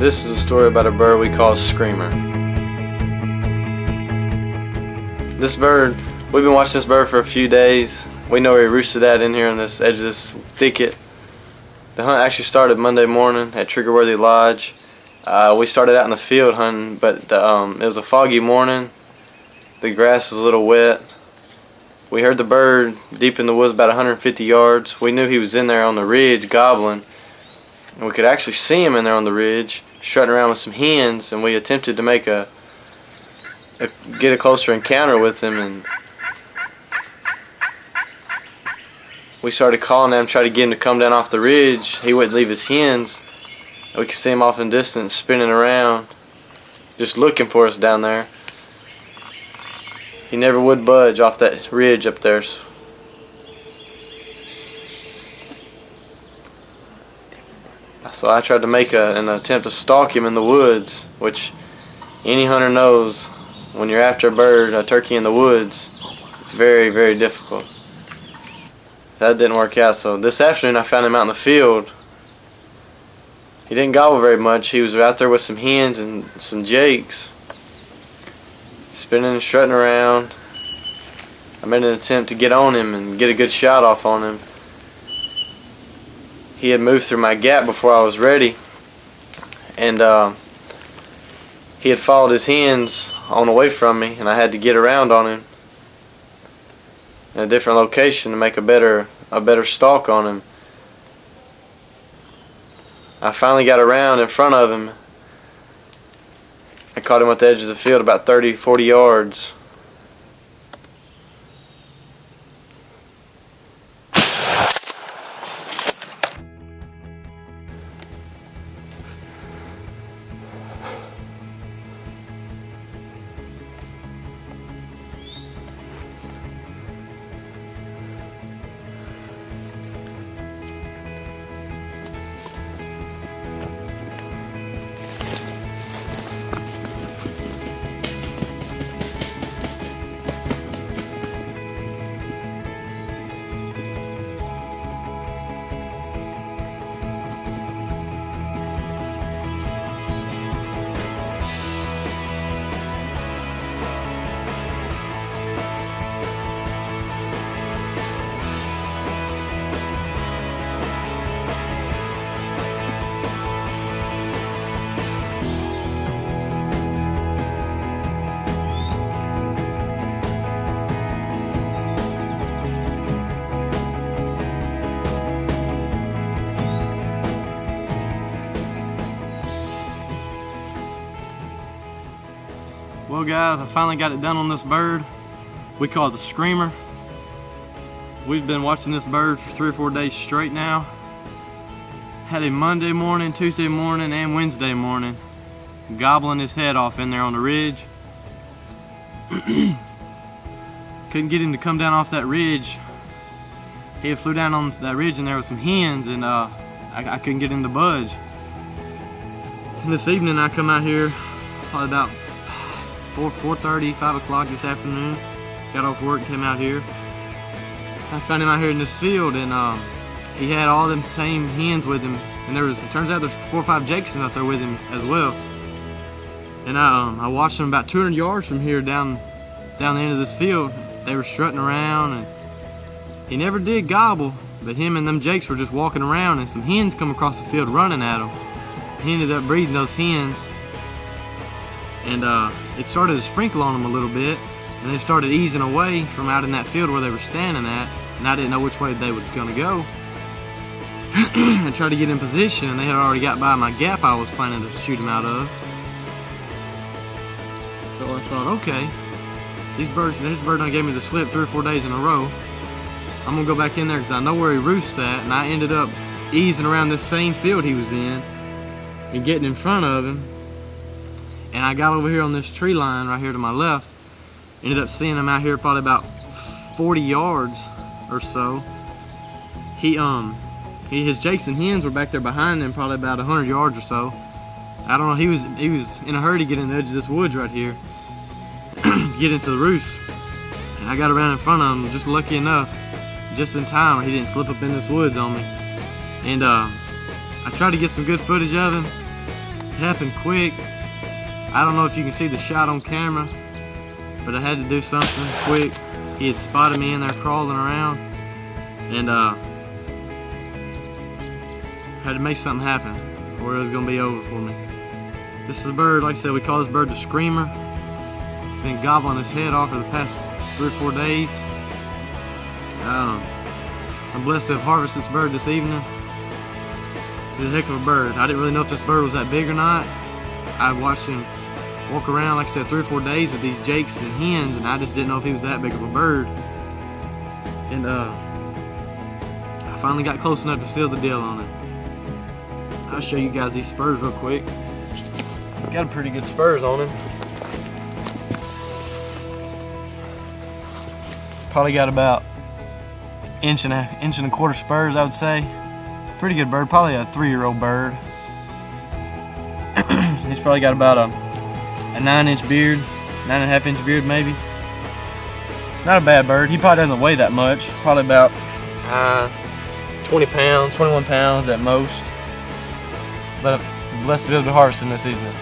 This is a story about a bird we call Screamer. This bird, we've been watching this bird for a few days. We know where he roosted at in here on this edge of this thicket. The hunt actually started Monday morning at Triggerworthy Lodge. We started out in the field hunting, but it was a foggy morning. The grass was a little wet. We heard the bird deep in the woods about 150 yards. We knew he was in there on the ridge gobbling. And we could actually see him in there on the ridge, strutting around with some hens, and we attempted to make get a closer encounter with him, and we started calling him, trying to get him to come down off the ridge. He wouldn't leave his hens. We could see him off in the distance spinning around, just looking for us down there. He never would budge off that ridge up there. So I tried to make an attempt to stalk him in the woods, which any hunter knows when you're after a bird, a turkey in the woods, it's very, very difficult. That didn't work out, so this afternoon I found him out in the field. He didn't gobble very much. He was out there with some hens and some jakes, spinning and strutting around. I made an attempt to get on him and get a good shot off on him. He had moved through my gap before I was ready, and he had followed his hens on away from me, and I had to get around on him in a different location to make a better stalk on him. I finally got around in front of him. I caught him at the edge of the field about 30-40 yards. Well guys, I finally got it done on this bird. We call it the Screamer. We've been watching this bird for 3 or 4 days straight now. Had a Monday morning, Tuesday morning, and Wednesday morning gobbling his head off in there on the ridge. Couldn't get him to come down off that ridge. He had flew down on that ridge and there was some hens, and I couldn't get him to budge. And this evening I come out here probably about 4:30, 5 o'clock this afternoon. Got off work and came out here. I found him out here in this field, and he had all them same hens with him. And it turns out there's 4 or 5 jakes out there with him as well. And I watched them about 200 yards from here down the end of this field. They were strutting around, and he never did gobble, but him and them jakes were just walking around, and some hens come across the field running at him. He ended up breeding those hens, and it started to sprinkle on them a little bit, and they started easing away from out in that field where they were standing at, and I didn't know which way they was gonna go. I tried to get in position, and they had already got by my gap I was planning to shoot them out of. So I thought, okay, this bird done gave me the slip 3 or 4 days in a row. I'm gonna go back in there because I know where he roosts at, and I ended up easing around this same field he was in and getting in front of him. And I got over here on this tree line right here to my left. Ended up seeing him out here probably about 40 yards or so. His jakes and hens were back there behind him, probably about 100 yards or so. I don't know, he was in a hurry to get in the edge of this woods right here to get into the roost. And I got around in front of him, just lucky enough, just in time, he didn't slip up in this woods on me. And I tried to get some good footage of him, happened quick. I don't know if you can see the shot on camera, but I had to do something quick. He had spotted me in there crawling around, and had to make something happen or it was gonna be over for me. This is a bird, like I said, we call this bird the screamer. It's been gobbling his head off for the past 3 or 4 days. I'm blessed to have harvested this bird this evening. He's a heck of a bird. I didn't really know if this bird was that big or not. I watched him walk around, like I said, 3 or 4 days with these jakes and hens, and I just didn't know if he was that big of a bird. And I finally got close enough to seal the deal on it. I'll show you guys these spurs real quick. Got a pretty good spurs on him. Probably got about inch and a quarter spurs, I would say. Pretty good bird, probably a 3-year-old bird. He's probably got about a 9-inch beard, 9.5-inch beard maybe. It's not a bad bird. He probably doesn't weigh that much. Probably about 20 pounds, 21 pounds at most. But I'm blessed to be able to harvest him this season.